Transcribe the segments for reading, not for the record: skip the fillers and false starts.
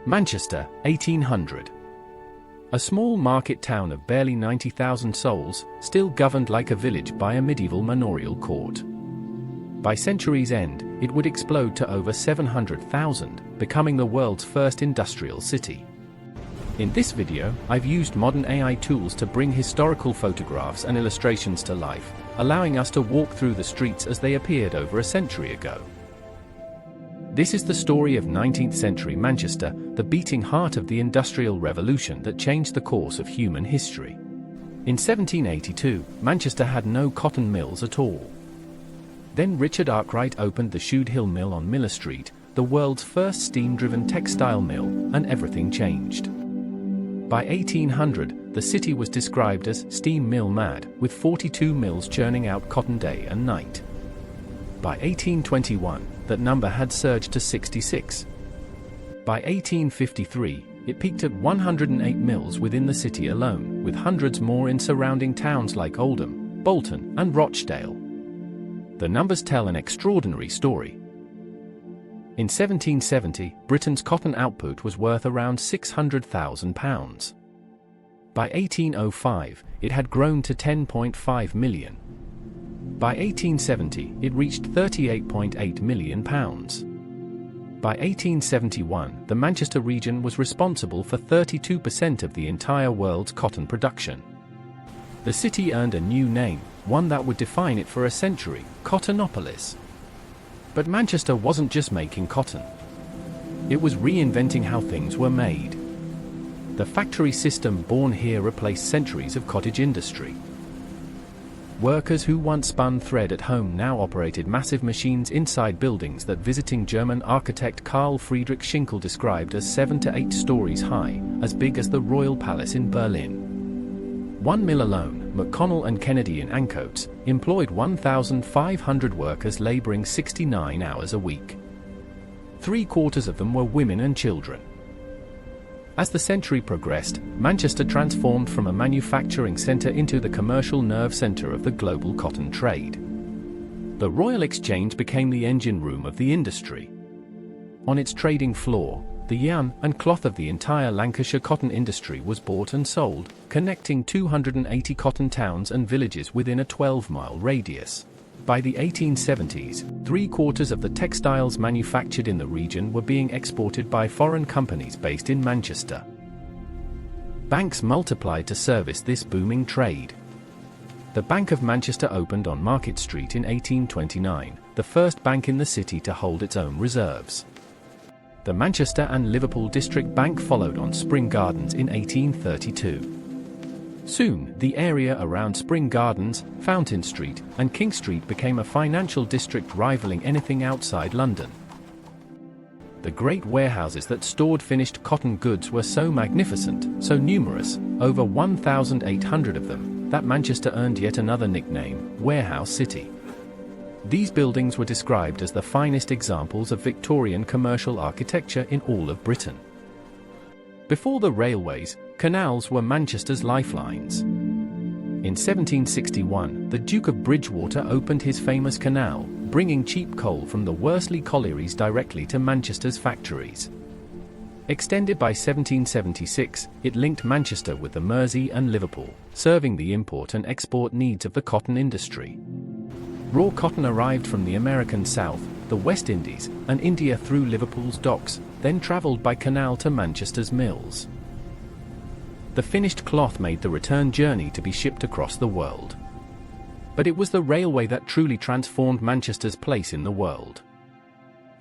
Manchester, 1800. A small market town of barely 90,000 souls, still governed like a village by a medieval manorial court. By century's end, it would explode to over 700,000, becoming the world's first industrial city. In this video, I've used modern AI tools to bring historical photographs and illustrations to life, allowing us to walk through the streets as they appeared over a century ago. This is the story of 19th century Manchester, the beating heart of the Industrial Revolution that changed the course of human history. In 1782, Manchester had no cotton mills at all. Then Richard Arkwright opened the Shude Hill Mill on Miller Street, the world's first steam-driven textile mill, and everything changed. By 1800, the city was described as steam mill mad, with 42 mills churning out cotton day and night. By 1821, that number had surged to 66. By 1853, it peaked at 108 mills within the city alone, with hundreds more in surrounding towns like Oldham, Bolton, and Rochdale. The numbers tell an extraordinary story. In 1770, Britain's cotton output was worth around £600,000. By 1805, it had grown to 10.5 million. By 1870, it reached £38.8 million. By 1871, the Manchester region was responsible for 32% of the entire world's cotton production. The city earned a new name, one that would define it for a century: Cottonopolis. But Manchester wasn't just making cotton. It was reinventing how things were made. The factory system born here replaced centuries of cottage industry. Workers who once spun thread at home now operated massive machines inside buildings that visiting German architect Karl Friedrich Schinkel described as 7 to 8 stories high, as big as the Royal Palace in Berlin. One mill alone, McConnell and Kennedy in Ancoats, employed 1,500 workers laboring 69 hours a week. 3/4 of them were women and children. As the century progressed, Manchester transformed from a manufacturing centre into the commercial nerve centre of the global cotton trade. The Royal Exchange became the engine room of the industry. On its trading floor, the yarn and cloth of the entire Lancashire cotton industry was bought and sold, connecting 280 cotton towns and villages within a 12-mile radius. By the 1870s, 3/4 of the textiles manufactured in the region were being exported by foreign companies based in Manchester. Banks multiplied to service this booming trade. The Bank of Manchester opened on Market Street in 1829, the first bank in the city to hold its own reserves. The Manchester and Liverpool District Bank followed on Spring Gardens in 1832. Soon, the area around Spring Gardens, Fountain Street, and King Street became a financial district rivaling anything outside London. The great warehouses that stored finished cotton goods were so magnificent, so numerous, over 1,800 of them, that Manchester earned yet another nickname, Warehouse City. These buildings were described as the finest examples of Victorian commercial architecture in all of Britain. Before the railways, canals were Manchester's lifelines. In 1761, the Duke of Bridgewater opened his famous canal, bringing cheap coal from the Worsley collieries directly to Manchester's factories. Extended by 1776, it linked Manchester with the Mersey and Liverpool, serving the import and export needs of the cotton industry. Raw cotton arrived from the American South, the West Indies, and India through Liverpool's docks, then travelled by canal to Manchester's mills. The finished cloth made the return journey to be shipped across the world. But it was the railway that truly transformed Manchester's place in the world.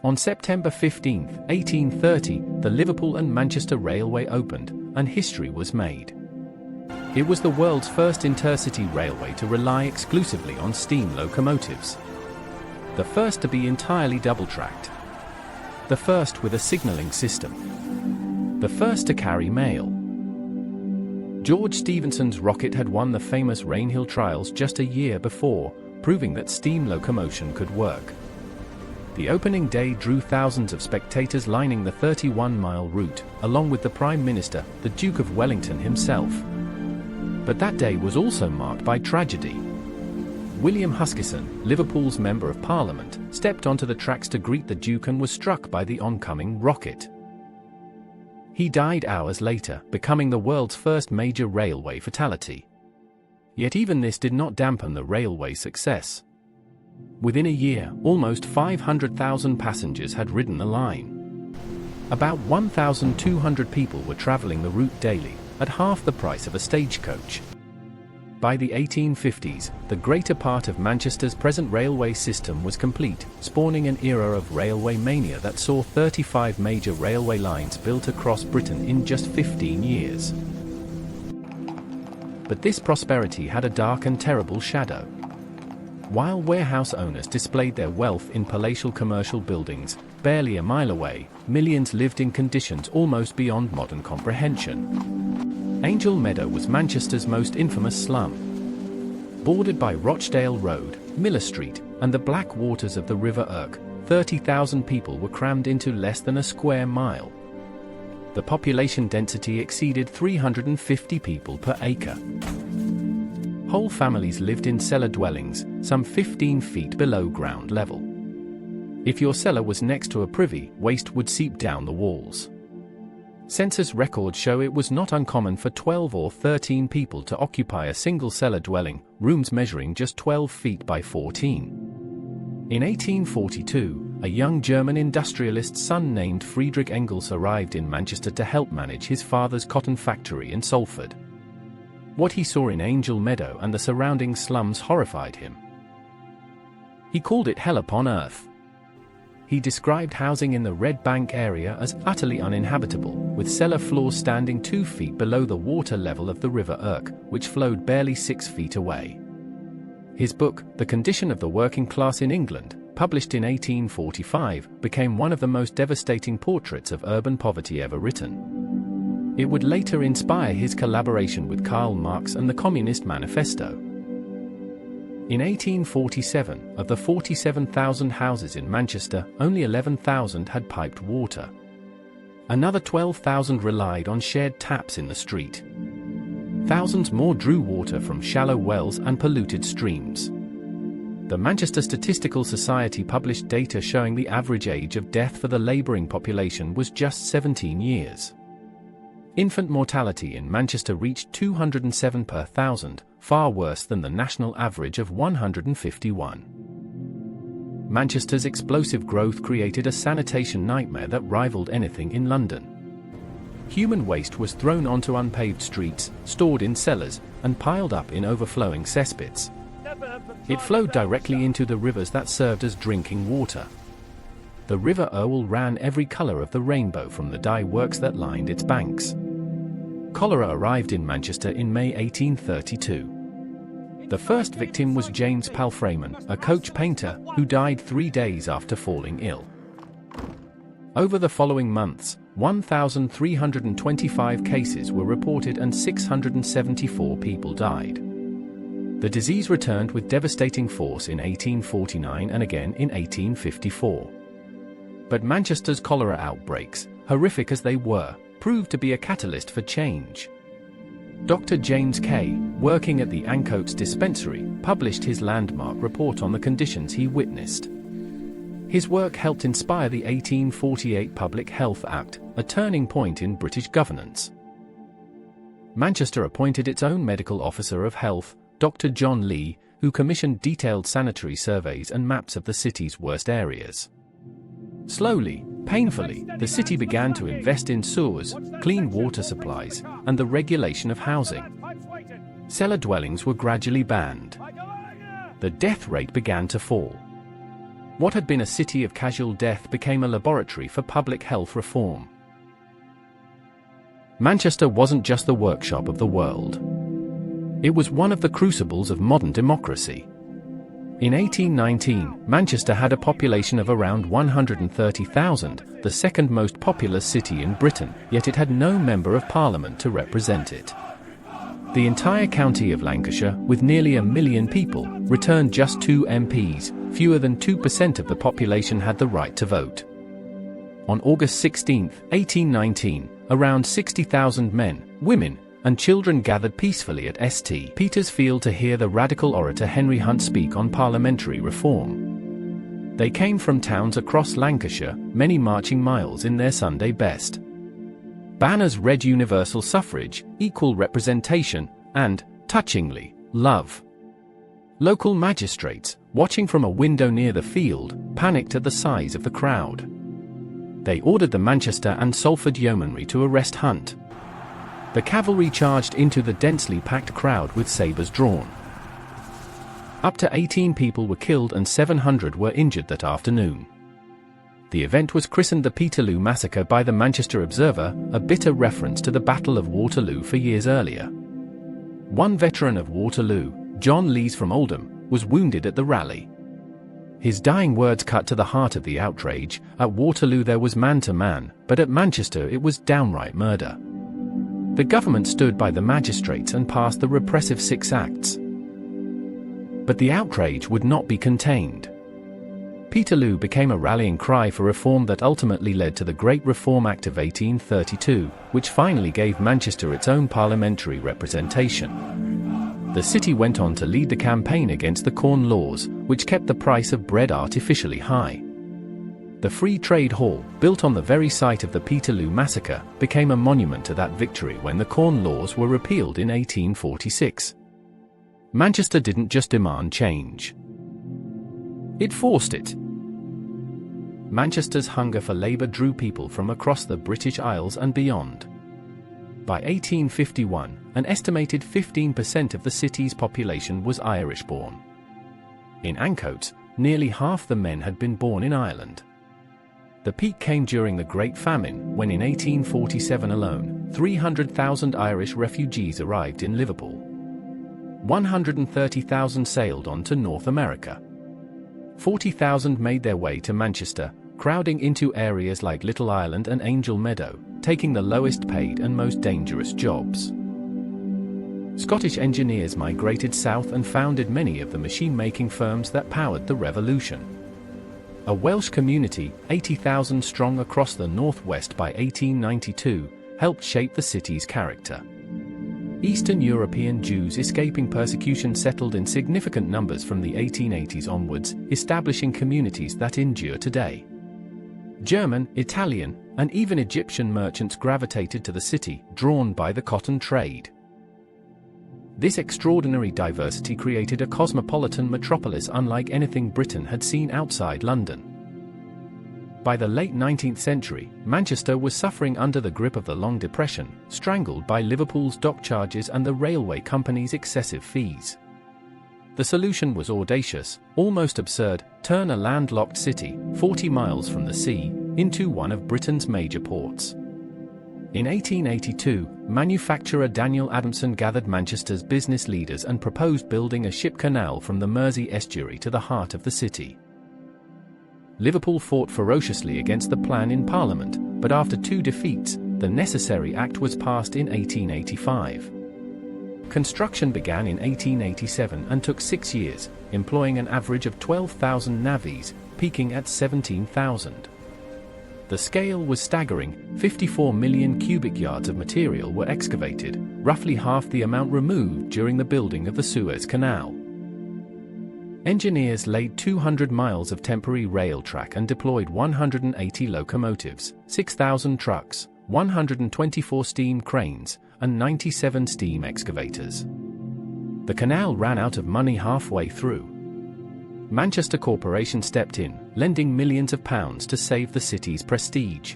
On September 15, 1830, the Liverpool and Manchester Railway opened, and history was made. It was the world's first intercity railway to rely exclusively on steam locomotives. The first to be entirely double-tracked. The first with a signalling system. The first to carry mail. George Stephenson's rocket had won the famous Rainhill trials just a year before, proving that steam locomotion could work. The opening day drew thousands of spectators lining the 31-mile route, along with the Prime Minister, the Duke of Wellington himself. But that day was also marked by tragedy. William Huskisson, Liverpool's Member of Parliament, stepped onto the tracks to greet the Duke and was struck by the oncoming rocket. He died hours later, becoming the world's first major railway fatality. Yet even this did not dampen the railway's success. Within a year, almost 500,000 passengers had ridden the line. About 1,200 people were traveling the route daily, at half the price of a stagecoach. By the 1850s, the greater part of Manchester's present railway system was complete, spawning an era of railway mania that saw 35 major railway lines built across Britain in just 15 years. But this prosperity had a dark and terrible shadow. While warehouse owners displayed their wealth in palatial commercial buildings, barely a mile away, millions lived in conditions almost beyond modern comprehension. Angel Meadow was Manchester's most infamous slum. Bordered by Rochdale Road, Miller Street, and the black waters of the River Irk, 30,000 people were crammed into less than a square mile. The population density exceeded 350 people per acre. Whole families lived in cellar dwellings, some 15 feet below ground level. If your cellar was next to a privy, waste would seep down the walls. Census records show it was not uncommon for 12 or 13 people to occupy a single cellar dwelling, rooms measuring just 12 feet by 14. In 1842, a young German industrialist's son named Friedrich Engels arrived in Manchester to help manage his father's cotton factory in Salford. What he saw in Angel Meadow and the surrounding slums horrified him. He called it hell upon earth. He described housing in the Red Bank area as utterly uninhabitable, with cellar floors standing 2 feet below the water level of the River Irk, which flowed barely 6 feet away. His book, The Condition of the Working Class in England, published in 1845, became one of the most devastating portraits of urban poverty ever written. It would later inspire his collaboration with Karl Marx and the Communist Manifesto. In 1847, of the 47,000 houses in Manchester, only 11,000 had piped water. Another 12,000 relied on shared taps in the street. Thousands more drew water from shallow wells and polluted streams. The Manchester Statistical Society published data showing the average age of death for the labouring population was just 17 years. Infant mortality in Manchester reached 207 per 1,000, far worse than the national average of 151. Manchester's explosive growth created a sanitation nightmare that rivaled anything in London. Human waste was thrown onto unpaved streets, stored in cellars, and piled up in overflowing cesspits. It flowed directly into the rivers that served as drinking water. The River Irwell ran every colour of the rainbow from the dye works that lined its banks. Cholera arrived in Manchester in May 1832. The first victim was James Palfreyman, a coach painter, who died 3 days after falling ill. Over the following months, 1,325 cases were reported and 674 people died. The disease returned with devastating force in 1849 and again in 1854. But Manchester's cholera outbreaks, horrific as they were, proved to be a catalyst for change. Dr. James Kay, working at the Ancoats dispensary, published his landmark report on the conditions he witnessed. His work helped inspire the 1848 Public Health Act, a turning point in British governance. Manchester appointed its own medical officer of health, Dr. John Lee, who commissioned detailed sanitary surveys and maps of the city's worst areas. Slowly, painfully, the city began to invest in sewers, clean water supplies, and the regulation of housing. Cellar dwellings were gradually banned. The death rate began to fall. What had been a city of casual death became a laboratory for public health reform. Manchester wasn't just the workshop of the world. It was one of the crucibles of modern democracy. In 1819, Manchester had a population of around 130,000, the second most populous city in Britain, yet it had no member of parliament to represent it. The entire county of Lancashire, with nearly 1 million people, returned just 2 MPs, fewer than 2% of the population had the right to vote. On August 16, 1819, around 60,000 men, women, and children gathered peacefully at St. Peter's Field to hear the radical orator Henry Hunt speak on parliamentary reform. They came from towns across Lancashire, many marching miles in their Sunday best. Banners read universal suffrage, equal representation, and, touchingly, love. Local magistrates, watching from a window near the field, panicked at the size of the crowd. They ordered the Manchester and Salford yeomanry to arrest Hunt. The cavalry charged into the densely packed crowd with sabres drawn. Up to 18 people were killed and 700 were injured that afternoon. The event was christened the Peterloo Massacre by the Manchester Observer, a bitter reference to the Battle of Waterloo 4 years earlier. One veteran of Waterloo, John Lees from Oldham, was wounded at the rally. His dying words cut to the heart of the outrage. At Waterloo there was man-to-man, but at Manchester it was downright murder. The government stood by the magistrates and passed the repressive 6 Acts. But the outrage would not be contained. Peterloo became a rallying cry for reform that ultimately led to the Great Reform Act of 1832, which finally gave Manchester its own parliamentary representation. The city went on to lead the campaign against the Corn Laws, which kept the price of bread artificially high. The Free Trade Hall, built on the very site of the Peterloo Massacre, became a monument to that victory when the Corn Laws were repealed in 1846. Manchester didn't just demand change. It forced it. Manchester's hunger for labour drew people from across the British Isles and beyond. By 1851, an estimated 15% of the city's population was Irish-born. In Ancoats, nearly half the men had been born in Ireland. The peak came during the Great Famine, when in 1847 alone, 300,000 Irish refugees arrived in Liverpool. 130,000 sailed on to North America. 40,000 made their way to Manchester, crowding into areas like Little Ireland and Angel Meadow, taking the lowest paid and most dangerous jobs. Scottish engineers migrated south and founded many of the machine-making firms that powered the revolution. A Welsh community, 80,000 strong across the northwest by 1892, helped shape the city's character. Eastern European Jews escaping persecution settled in significant numbers from the 1880s onwards, establishing communities that endure today. German, Italian, and even Egyptian merchants gravitated to the city, drawn by the cotton trade. This extraordinary diversity created a cosmopolitan metropolis unlike anything Britain had seen outside London. By the late 19th century, Manchester was suffering under the grip of the Long Depression, strangled by Liverpool's dock charges and the railway company's excessive fees. The solution was audacious, almost absurd: turn a landlocked city, 40 miles from the sea, into one of Britain's major ports. In 1882, manufacturer Daniel Adamson gathered Manchester's business leaders and proposed building a ship canal from the Mersey estuary to the heart of the city. Liverpool fought ferociously against the plan in Parliament, but after 2 defeats, the necessary act was passed in 1885. Construction began in 1887 and took 6 years, employing an average of 12,000 navvies, peaking at 17,000. The scale was staggering: 54 million cubic yards of material were excavated, roughly half the amount removed during the building of the Suez Canal. Engineers laid 200 miles of temporary rail track and deployed 180 locomotives, 6,000 trucks, 124 steam cranes, and 97 steam excavators. The canal ran out of money halfway through. Manchester Corporation stepped in, lending millions of pounds to save the city's prestige.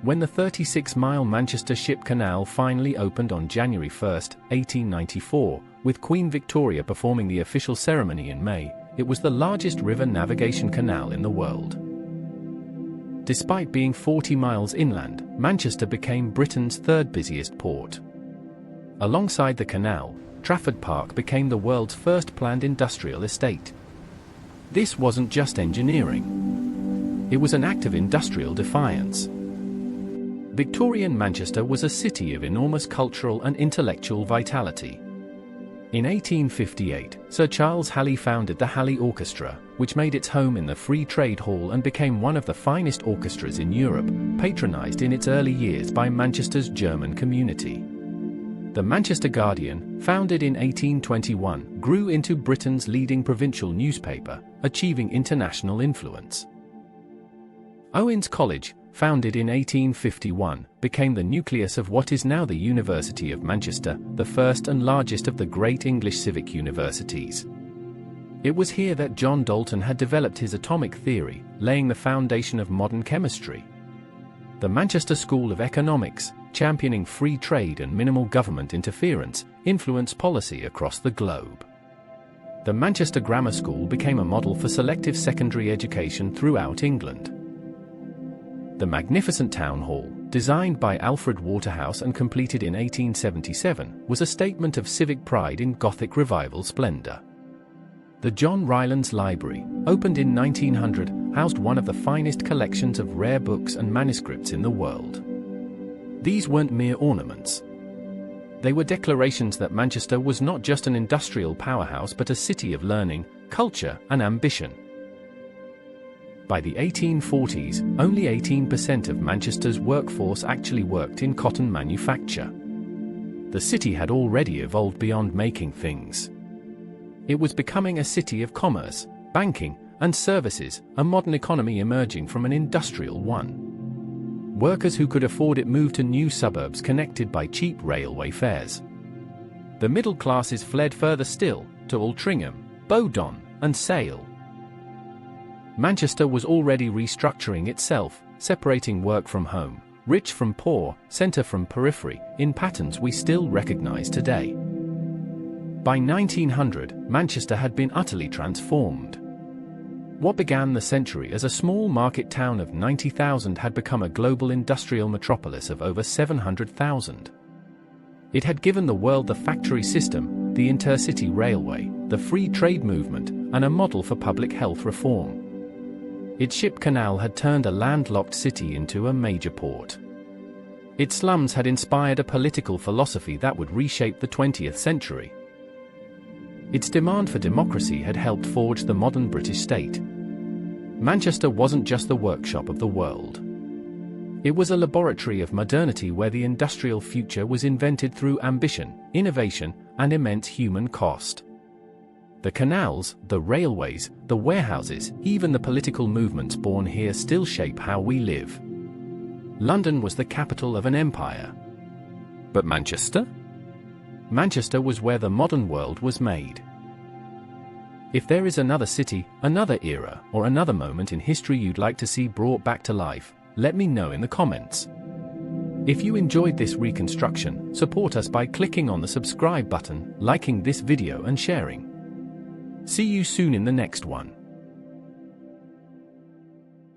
When the 36-mile Manchester Ship Canal finally opened on January 1, 1894, with Queen Victoria performing the official ceremony in May, it was the largest river navigation canal in the world. Despite being 40 miles inland, Manchester became Britain's third-busiest port. Alongside the canal, Trafford Park became the world's first planned industrial estate. This wasn't just engineering. It was an act of industrial defiance. Victorian Manchester was a city of enormous cultural and intellectual vitality. In 1858, Sir Charles Hallé founded the Hallé Orchestra, which made its home in the Free Trade Hall and became one of the finest orchestras in Europe, patronized in its early years by Manchester's German community. The Manchester Guardian, founded in 1821, grew into Britain's leading provincial newspaper, achieving international influence. Owens College, founded in 1851, became the nucleus of what is now the University of Manchester, the first and largest of the great English civic universities. It was here that John Dalton had developed his atomic theory, laying the foundation of modern chemistry. The Manchester School of Economics, championing free trade and minimal government interference, influenced policy across the globe. The Manchester Grammar School became a model for selective secondary education throughout England. The magnificent town hall, designed by Alfred Waterhouse and completed in 1877, was a statement of civic pride in Gothic revival splendor. The John Rylands Library, opened in 1900, housed one of the finest collections of rare books and manuscripts in the world. These weren't mere ornaments. They were declarations that Manchester was not just an industrial powerhouse but a city of learning, culture, and ambition. By the 1840s, only 18% of Manchester's workforce actually worked in cotton manufacture. The city had already evolved beyond making things. It was becoming a city of commerce, banking, and services, a modern economy emerging from an industrial one. Workers who could afford it moved to new suburbs connected by cheap railway fares. The middle classes fled further still, to Altrincham, Bowdon, and Sale. Manchester was already restructuring itself, separating work from home, rich from poor, centre from periphery, in patterns we still recognise today. By 1900, Manchester had been utterly transformed. What began the century as a small market town of 90,000 had become a global industrial metropolis of over 700,000. It had given the world the factory system, the intercity railway, the free trade movement, and a model for public health reform. Its ship canal had turned a landlocked city into a major port. Its slums had inspired a political philosophy that would reshape the 20th century. Its demand for democracy had helped forge the modern British state. Manchester wasn't just the workshop of the world. It was a laboratory of modernity where the industrial future was invented through ambition, innovation, and immense human cost. The canals, the railways, the warehouses, even the political movements born here still shape how we live. London was the capital of an empire. But Manchester? Manchester was where the modern world was made. If there is another city, another era, or another moment in history you'd like to see brought back to life, let me know in the comments. If you enjoyed this reconstruction, support us by clicking on the subscribe button, liking this video and sharing. See you soon in the next one.